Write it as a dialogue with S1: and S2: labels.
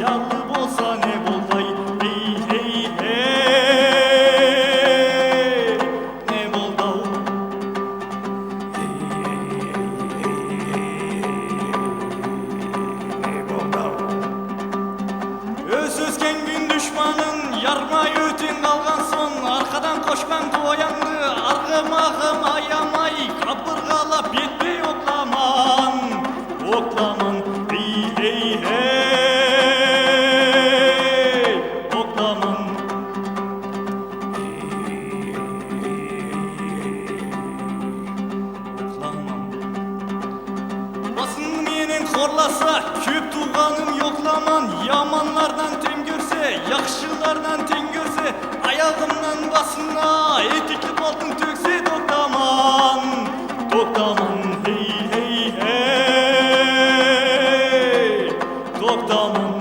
S1: yallı bolsa ne bolday, hey hey hey, ne boldav, hey hey hey, ne boldav. Öz özken gün düşmanın yarma ötün kalgan son, arkadan koşkan toyandı argımağım ayamay, kapırgalap yetme yoklaman, oklaman, hey hey hey, oklaman, hey hey hey, oklaman. Basın menen korlasa köp tuğanım yoklaman, yamanlardan tem görse yakışılardan ten görse, ayağımdan basına etikli baltın tökse doktaman, doktaman, hey hey hey, doktaman.